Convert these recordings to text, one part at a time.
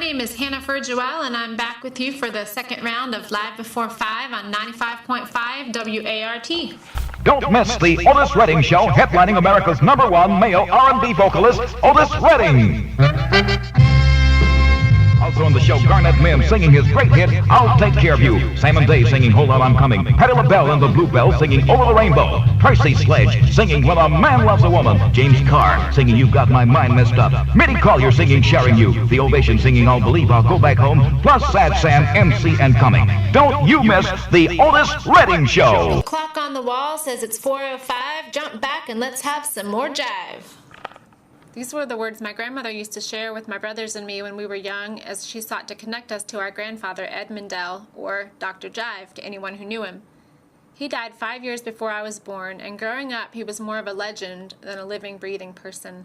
name is Hannah Ferguel, and I'm back with you for the second round of Live Before 5 on 95.5 WART. Don't miss the Otis Redding Show, headlining America's #1 male R&B vocalist, Otis Redding. Also on the show, Garnett Mims singing his great hit, I'll Take Care of You. Simon Day singing Hold On, I'm Coming. Patti LaBelle and the Bluebells singing Over the Rainbow. Percy Sledge singing When a Man Loves a Woman. James Carr singing You've Got My Mind Messed Up. Mitty Collier singing Sharing You. The Ovation singing I'll Believe I'll Go Back Home. Plus Sad Sam, MC and Coming. Don't you miss the Otis Redding Show. The clock on the wall says it's 4:05. Jump back and let's have some more jive. These were the words my grandmother used to share with my brothers and me when we were young, as she sought to connect us to our grandfather, Ed Mindell, or Dr. Jive, to anyone who knew him. He died 5 years before I was born, and growing up, he was more of a legend than a living, breathing person.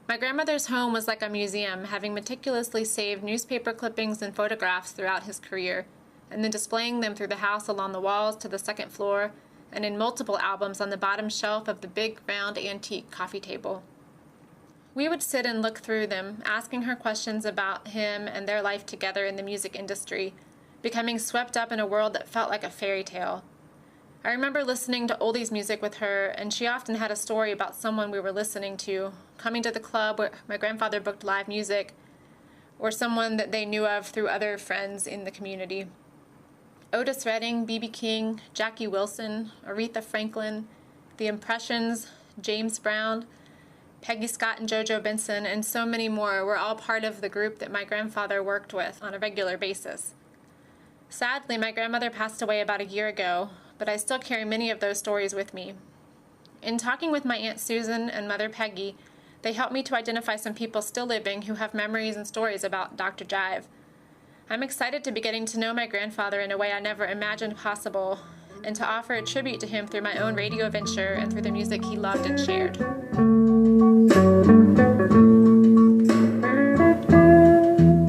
My grandmother's home was like a museum, having meticulously saved newspaper clippings and photographs throughout his career, and then displaying them through the house along the walls to the second floor, and in multiple albums on the bottom shelf of the big, round, antique coffee table. We would sit and look through them, asking her questions about him and their life together in the music industry, becoming swept up in a world that felt like a fairy tale. I remember listening to oldies music with her, and she often had a story about someone we were listening to, coming to the club where my grandfather booked live music, or someone that they knew of through other friends in the community. Otis Redding, B.B. King, Jackie Wilson, Aretha Franklin, The Impressions, James Brown, Peggy Scott and JoJo Benson, and so many more were all part of the group that my grandfather worked with on a regular basis. Sadly, my grandmother passed away about a year ago, but I still carry many of those stories with me. In talking with my Aunt Susan and Mother Peggy, they helped me to identify some people still living who have memories and stories about Dr. Jive. I'm excited to be getting to know my grandfather in a way I never imagined possible, and to offer a tribute to him through my own radio venture and through the music he loved and shared.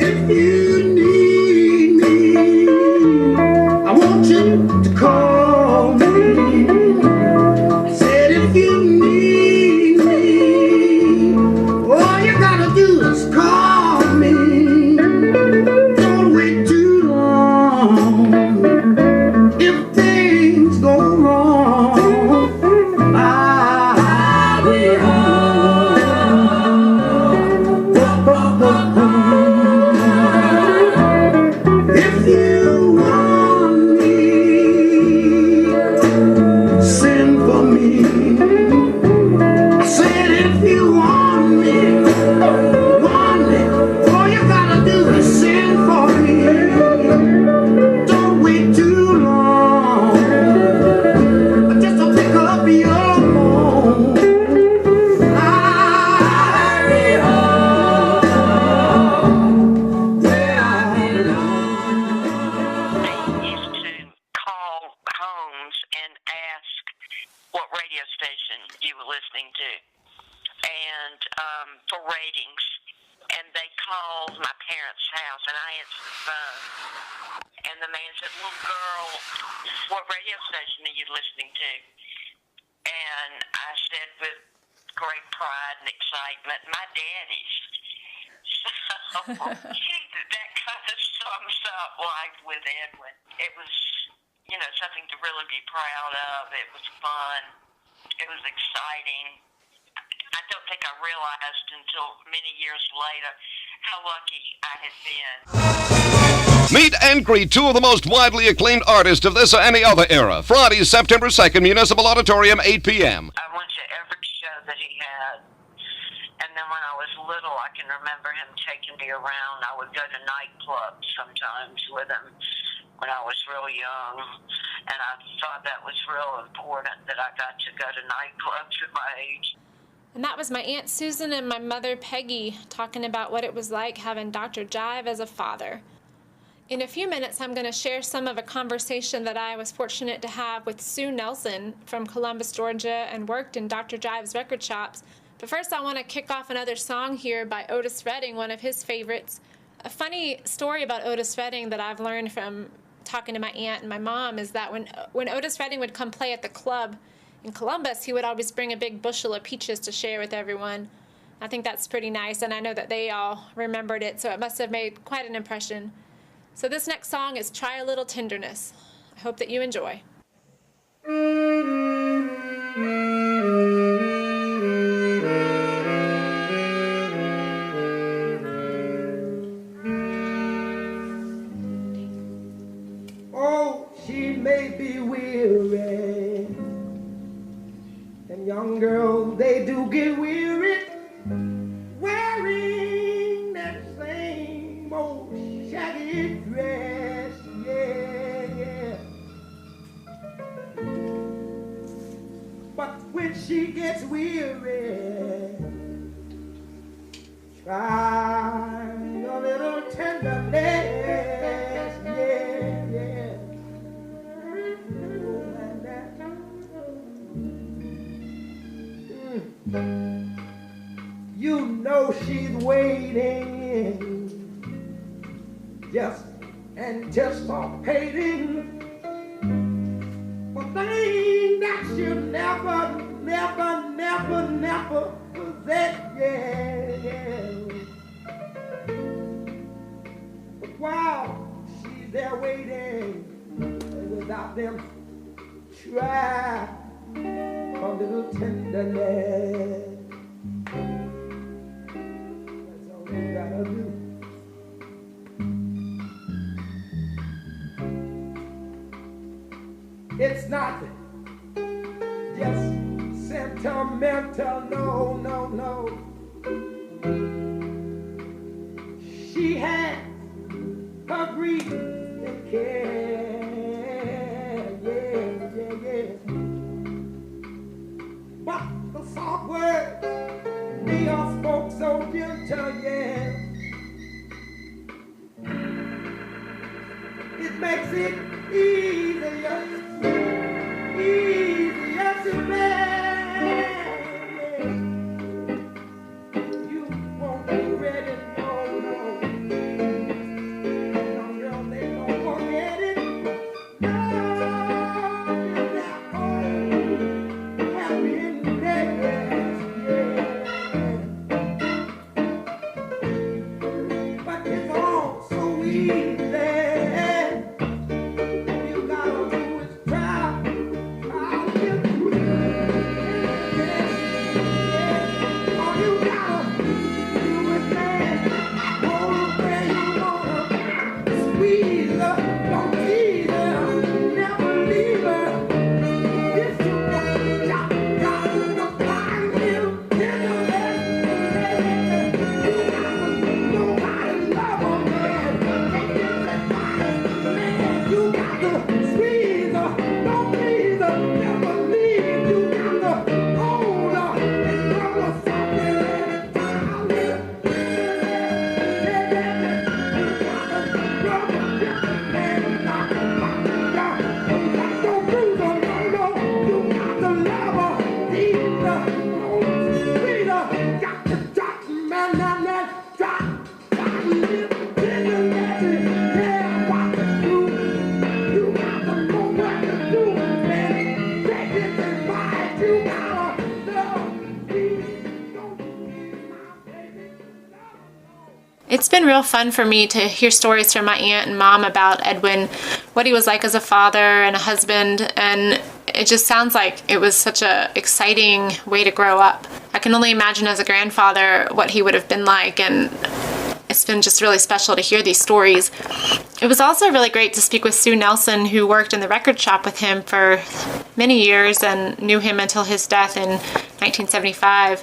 If you need me, I want you to call me. I said if you need me, all you gotta do is call me. Don't wait too long. If things go wrong, I'll be home. If you want me, send for me. I said if you want me, all you gotta do is send for me. Don't wait too long, just to pick up your phone. I'll be home where I belong. They used to call homes and ask what radio station you were listening to, and for ratings. And they called my parents' house, and I answered the phone. And the man said, "Little girl, what radio station are you listening to?" And I said with great pride and excitement, "My daddy's." So that kind of sums up life with Edwin. It was, something to really be proud of. It was fun. It was exciting. I don't think I realized until many years later how lucky I had been. Meet and greet two of the most widely acclaimed artists of this or any other era. Friday, September 2nd, Municipal Auditorium, 8 p.m. I went to every show that he had. And then when I was little, I can remember him taking me around. I would go to nightclubs sometimes with him when I was real young. And I thought that was real important that I got to go to nightclubs at my age. And that was my Aunt Susan and my Mother Peggy talking about what it was like having Dr. Jive as a father. In a few minutes, I'm going to share some of a conversation that I was fortunate to have with Sue Nelson from Columbus, Georgia, and worked in Dr. Jive's record shops. But first, I want to kick off another song here by Otis Redding, one of his favorites. A funny story about Otis Redding that I've learned from talking to my aunt and my mom is that when Otis Redding would come play at the club in Columbus, he would always bring a big bushel of peaches to share with everyone. I think that's pretty nice, and I know that they all remembered it, so it must have made quite an impression. So this next song is Try a Little Tenderness. I hope that you enjoy. Oh, she may be weary, and young girls, they do get weary wearing that same old shaggy dress, yeah, yeah. But when she gets weary, try a little tenderness, yeah, yeah. Oh, man, you know she's waiting, just anticipating for things that she'll never possess, yeah. But while she's there waiting, and without them, try a little tenderness. That's all you gotta do. It's not just sentimental, no. She has her grief and care, yeah. But the soft words, they are spoke so gentle, yeah. It makes it easier to bear. You won't regret it, no. Young girl, they don't forget it. No, they're happiness, yeah. But it's all so easy. It's been real fun for me to hear stories from my aunt and mom about Edwin, what he was like as a father and a husband, and it just sounds like it was such an exciting way to grow up. I can only imagine as a grandfather what he would have been like, and it's been just really special to hear these stories. It was also really great to speak with Sue Nelson, who worked in the record shop with him for many years and knew him until his death in 1975.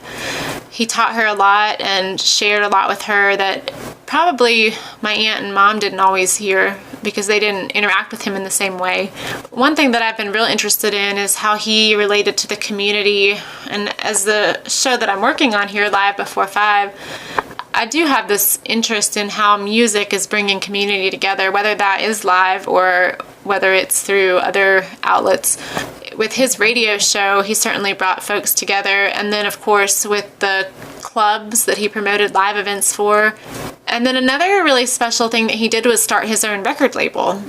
He taught her a lot and shared a lot with her that probably my aunt and mom didn't always hear because they didn't interact with him in the same way. One thing that I've been real interested in is how he related to the community. And as the show that I'm working on here, Live Before 5, I do have this interest in how music is bringing community together, whether that is live or whether it's through other outlets. With his radio show, he certainly brought folks together. And then, of course, with the clubs that he promoted live events for. And then another really special thing that he did was start his own record label.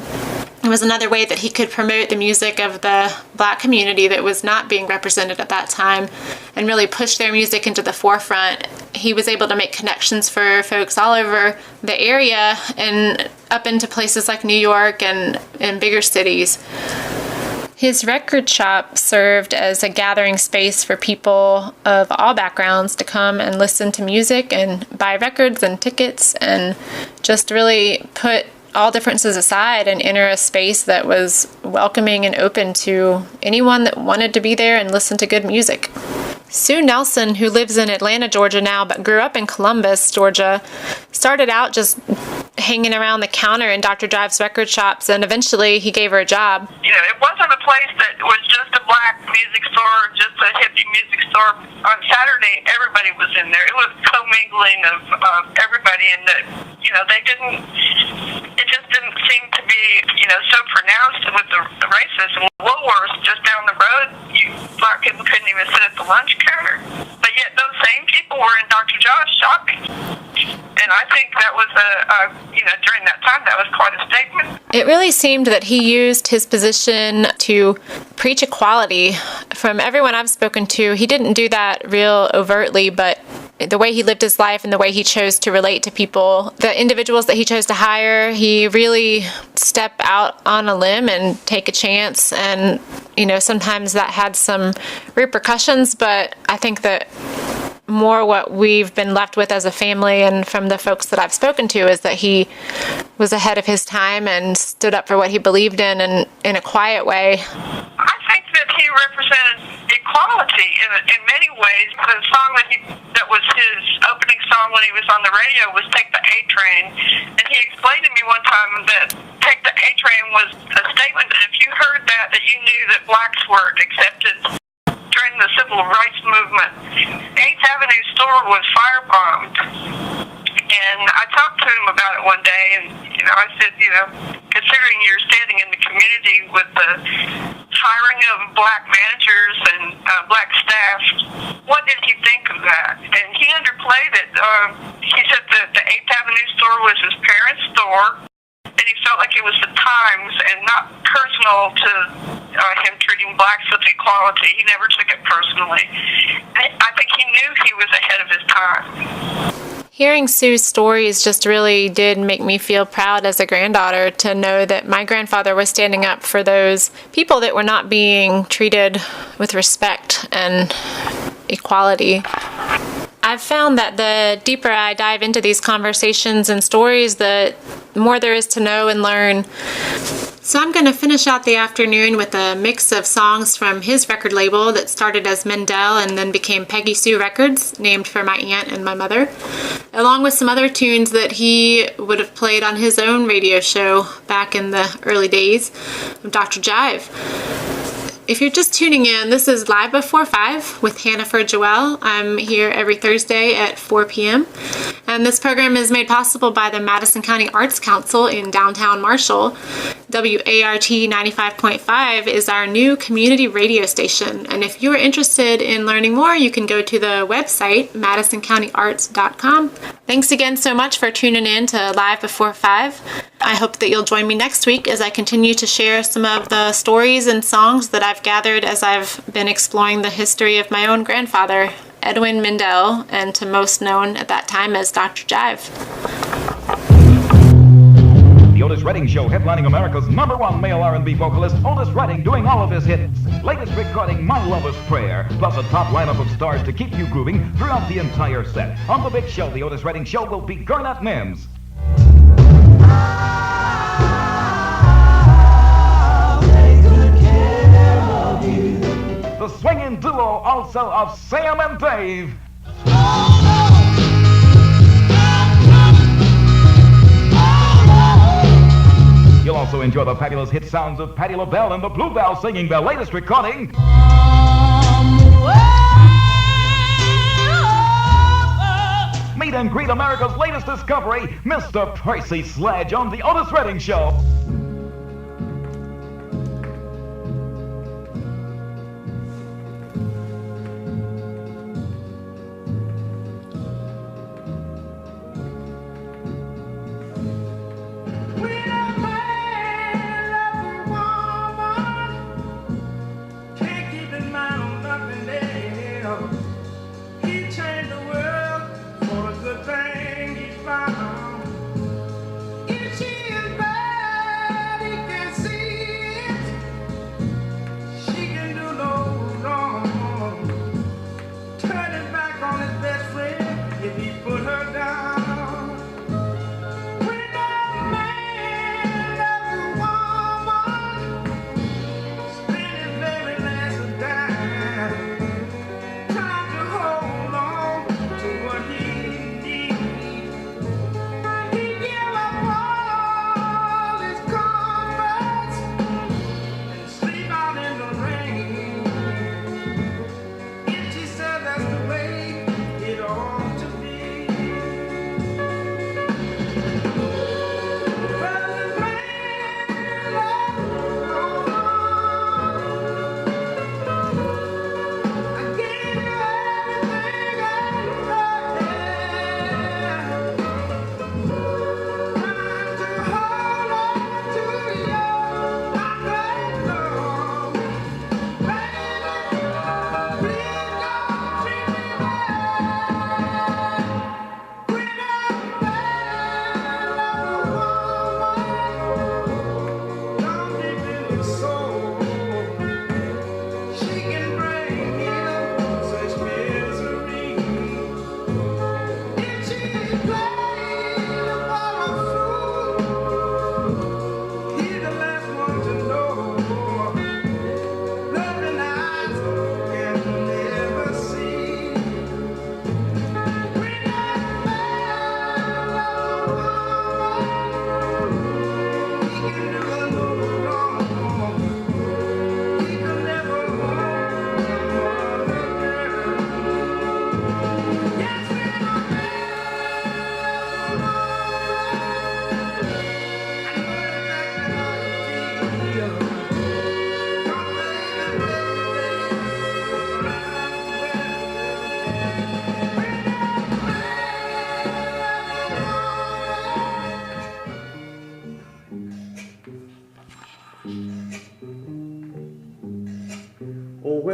It was another way that he could promote the music of the Black community that was not being represented at that time and really push their music into the forefront. he was able to make connections for folks all over the area and up into places like New York and bigger cities. His record shop served as a gathering space for people of all backgrounds to come and listen to music and buy records and tickets, and just really put all differences aside and enter a space that was welcoming and open to anyone that wanted to be there and listen to good music. Sue Nelson, who lives in Atlanta, Georgia now, but grew up in Columbus, Georgia, started out just hanging around the counter in Dr. Jive's record shops, and eventually he gave her a job. You know, it wasn't a place that was just a black music store, just a hippie music store. On Saturday, everybody was in there. It was commingling of everybody, and it just didn't seem to be, so pronounced with the racism. Woolworths just down the road, black people couldn't even sit at the lunch counter. But yet those same people were in Dr. Jive's shopping. And I think that was during that time, that was quite a statement. It really seemed that he used his position to preach equality. From everyone I've spoken to, he didn't do that real overtly, but the way he lived his life and the way he chose to relate to people, the individuals that he chose to hire, he really stepped out on a limb and take a chance. And, sometimes that had some repercussions, but I think that more what we've been left with as a family and from the folks that I've spoken to is that he was ahead of his time and stood up for what he believed in and in a quiet way. I think that he represented equality in many ways. The song that was his opening song when he was on the radio was Take the A Train. And he explained to me one time that Take the A Train was a statement that if you heard that you knew that blacks were accepted during the civil rights movement. 8th Avenue store was firebombed. And I talked to him about it one day, and, I said, considering you're standing in the community with the hiring of black managers and black staff, what did he think of that? And he underplayed it. He said that the 8th Avenue store was his parents' store, and he felt like it was the times and not personal to him treating blacks with equality. He never took it personally. I think he knew he was ahead of his time. Hearing Sue's stories just really did make me feel proud as a granddaughter to know that my grandfather was standing up for those people that were not being treated with respect and equality. I've found that the deeper I dive into these conversations and stories, the more there is to know and learn. So I'm going to finish out the afternoon with a mix of songs from his record label that started as Mendel and then became Peggy Sue Records, named for my aunt and my mother, along with some other tunes that he would have played on his own radio show back in the early days of Dr. Jive. If you're just tuning in, this is Live Before 5 with Hannaford Joelle. I'm here every Thursday at 4 p.m. And this program is made possible by the Madison County Arts Council in downtown Marshall. WART 95.5 is our new community radio station. And if you're interested in learning more, you can go to the website, MadisonCountyArts.com. Thanks again so much for tuning in to Live Before 5. I hope that you'll join me next week as I continue to share some of the stories and songs that I've gathered as I've been exploring the history of my own grandfather, Edwin Mendel, and to most known at that time as Dr. Jive. The Otis Redding Show, headlining America's #1 male R&B vocalist, Otis Redding, doing all of his hits. Latest recording, My Lover's Prayer, plus a top lineup of stars to keep you grooving throughout the entire set. On the big show, The Otis Redding Show will be Garnett Mims. The swinging duo also of Sam and Dave. You'll also enjoy the fabulous hit sounds of Patti LaBelle and the Bluebell singing their latest recording. Meet and greet America's latest discovery, Mr. Percy Sledge on The Otis Redding Show.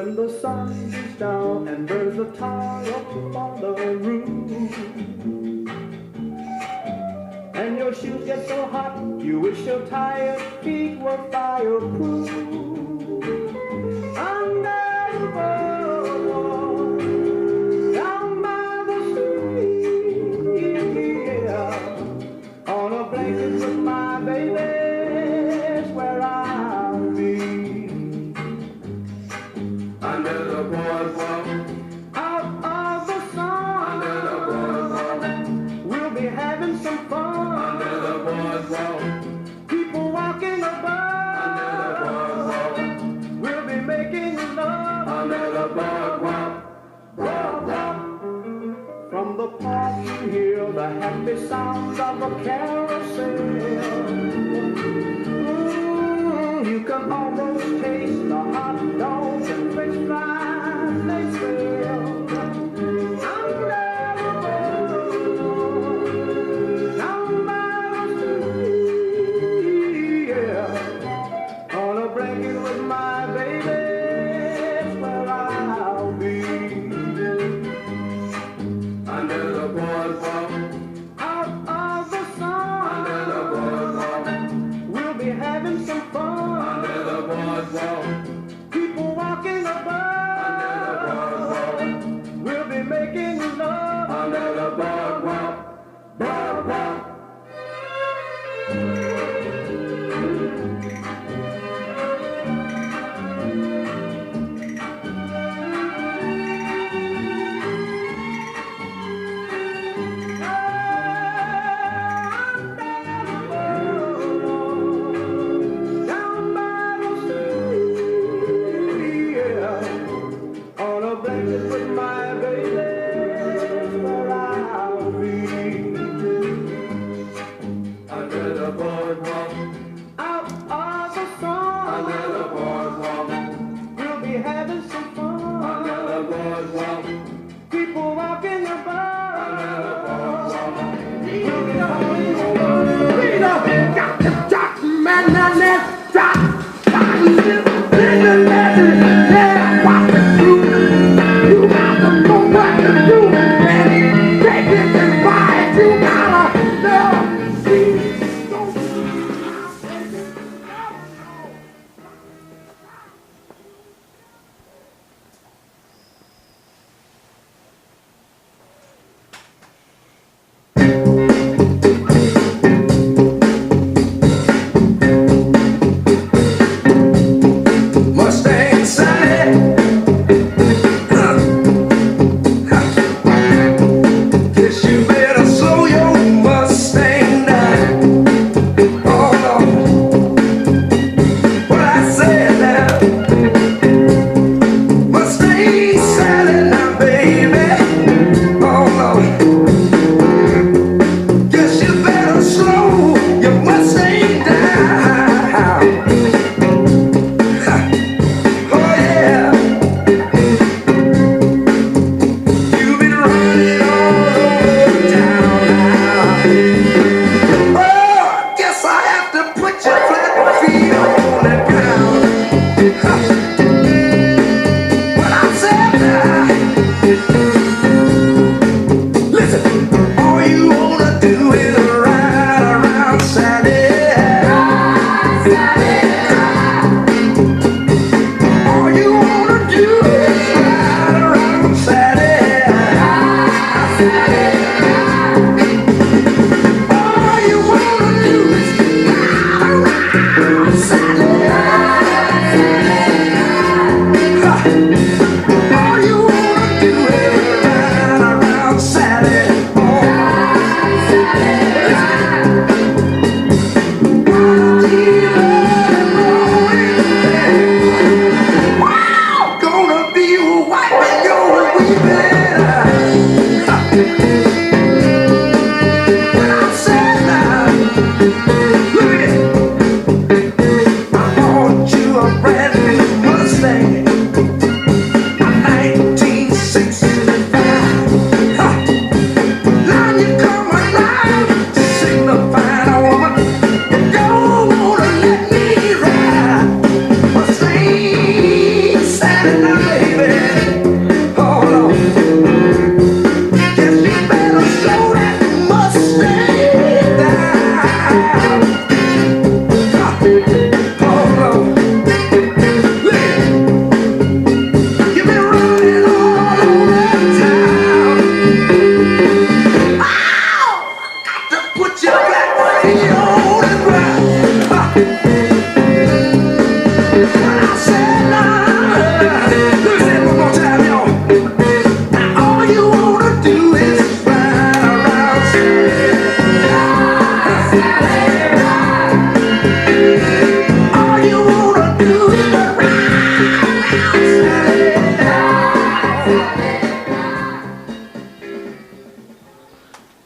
when the sun beats down and burns the tar up on the roof. And your shoes get so hot, you wish your tired feet were fireproof. Under the boardwalk, down by the street, yeah, on a blanket with my baby's where I'll be. Under the boardwalk, out of the sun, under the boardwalk, we'll be having some fun. Under the boardwalk, people walking above. Under the boardwalk, we'll be making love. Under the boardwalk, boardwalk. From the park you hear the happy sounds of a carousel. You can almost taste the hot dogs and french fries they sell. Under the boardwalk, down by the street, yeah, on a blanket with my baby, that's where I'll be. Under the boardwalk, out of the sun. Under the boardwalk, we'll be having some fun. Under the boardwalk, people walking above. Under the boardwalk,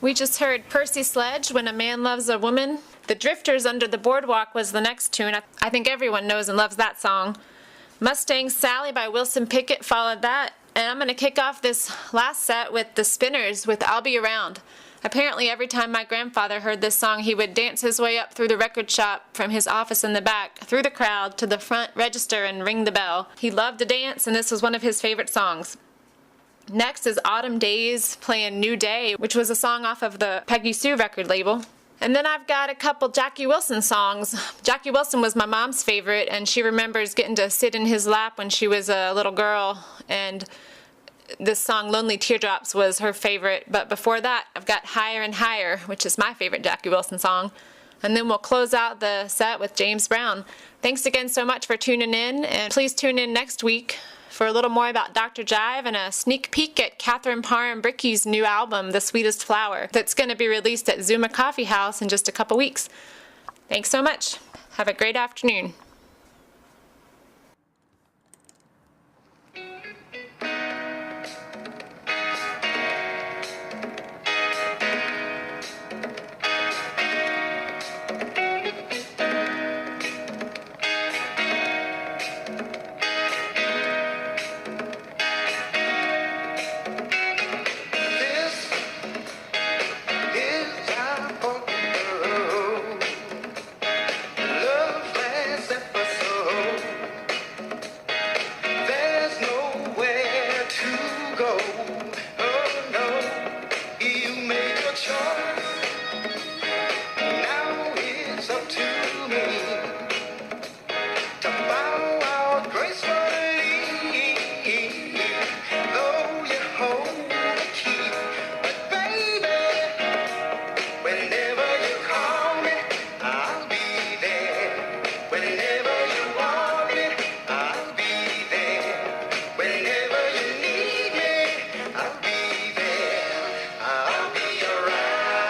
We just heard Percy Sledge, When a Man Loves a Woman. The Drifters, Under the Boardwalk was the next tune. I think everyone knows and loves that song. Mustang Sally by Wilson Pickett followed that. And I'm going to kick off this last set with the Spinners with I'll Be Around. Apparently every time my grandfather heard this song, he would dance his way up through the record shop from his office in the back, through the crowd, to the front register and ring the bell. He loved to dance, and this was one of his favorite songs. Next is Autumn Days playing New Day, which was a song off of the Peggy Sue record label. And then I've got a couple Jackie Wilson songs. Jackie Wilson was my mom's favorite, and she remembers getting to sit in his lap when she was a little girl, and this song, Lonely Teardrops, was her favorite. But before that, I've got Higher and Higher, which is my favorite Jackie Wilson song. And then we'll close out the set with James Brown. Thanks again so much for tuning in, and please tune in next week for a little more about Dr. Jive and a sneak peek at Catherine Parham Brickey's new album, The Sweetest Flower, that's going to be released at Zuma Coffee House in just a couple weeks. Thanks so much. Have a great afternoon. I'll be around.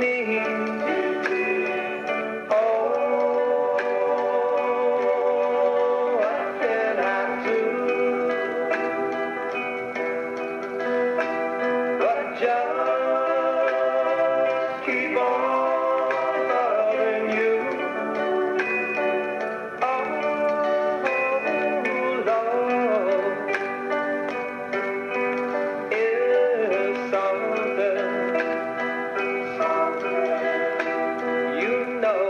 need. Oh, what can I do? But just keep on loving you. Oh, love is something, you know,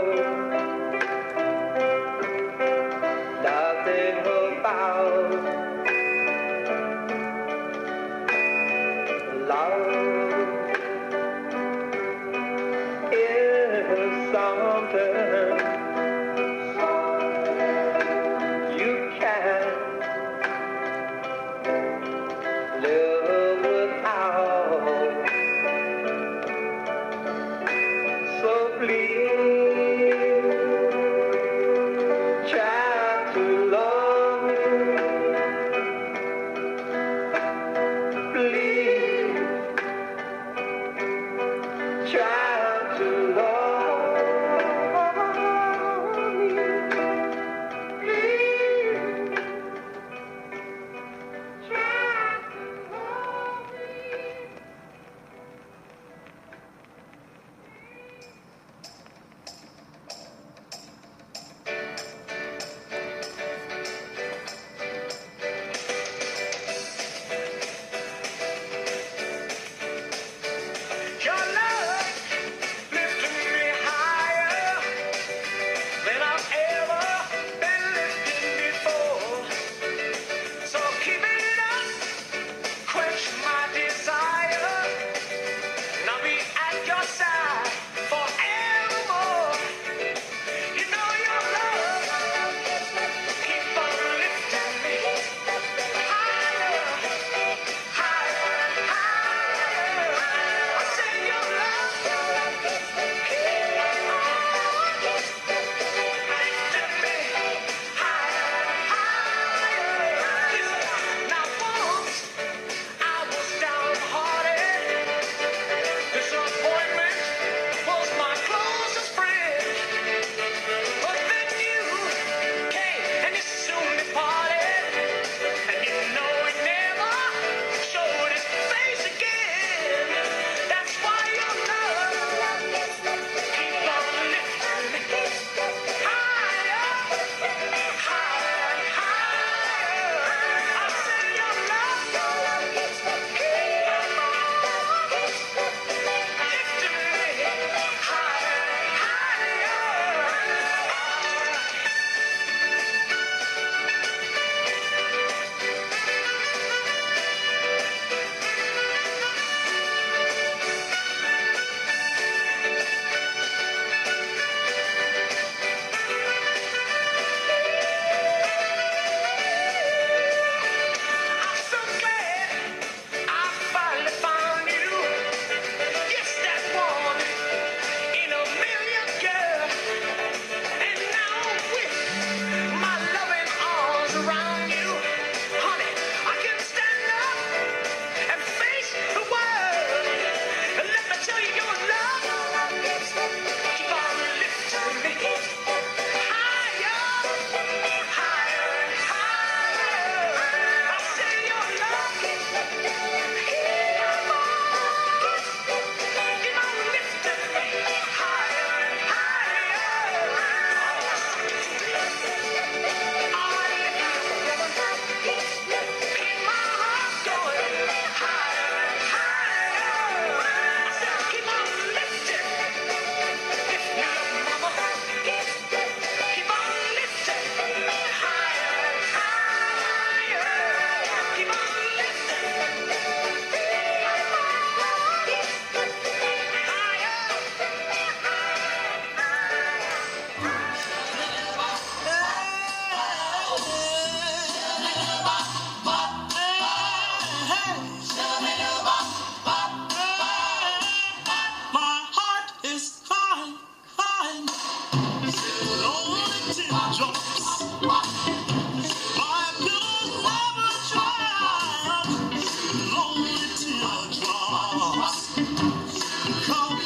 nothing about love is something you can't live without. So please try to love me. Please try to love me. Please try to love me. Your love lifted me higher than I've ever been lifted before. So keep it up, quench my desire, and I'll be at your side forevermore. You know your love keep on lifting me higher, higher, higher. I say your love keep on lifting me higher, higher. Now once I was downhearted, disappointment was my closest friend. But then you came and you soon departed, and you know it never showed its face again. That's why your love keep on lifting me higher, higher, higher. I say your love keep on lifting me higher, higher. I'm so glad I finally found you. Yes, that one in a million, girl. And now with my loving arms around you, honey, I can stand up and face the world. And let me tell you, your love keep on lifting me higher, higher, higher. I say your love keep on lifting me higher, Lonely teardrops come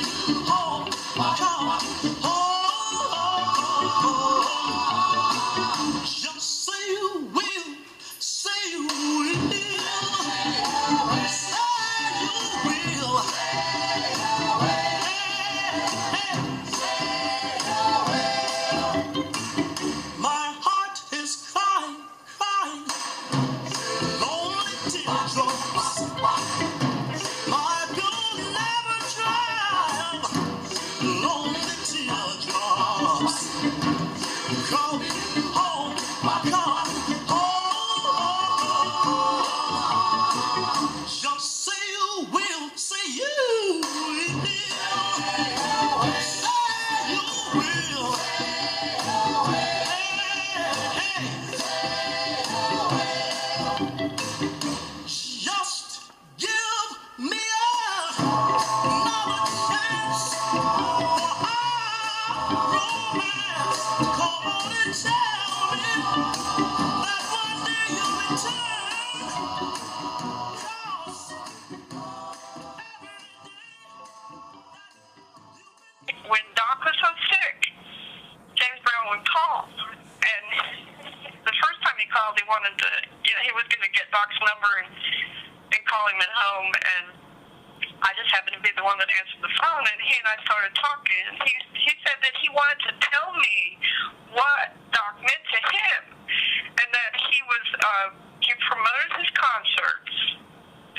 wanted to, he was going to get Doc's number and call him at home, and I just happened to be the one that answered the phone, and he and I started talking, and he said that he wanted to tell me what Doc meant to him, and that he promoted his concerts,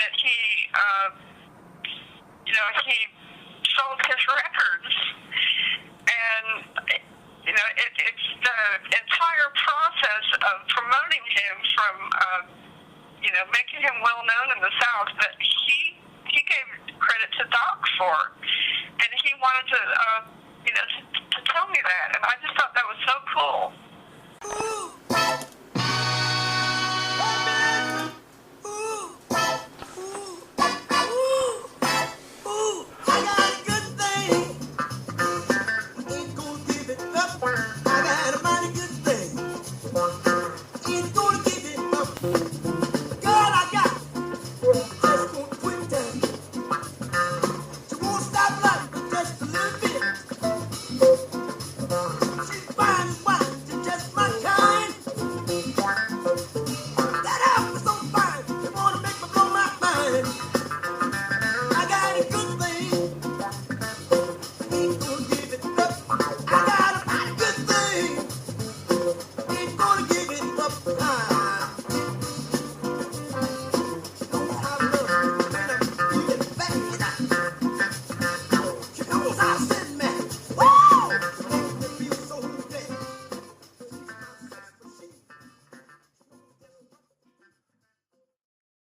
that he sold his records, and it's the entire process of promoting him from making him well known in the South that he gave credit to Doc for, and he wanted to tell me that, and I just thought that was so cool.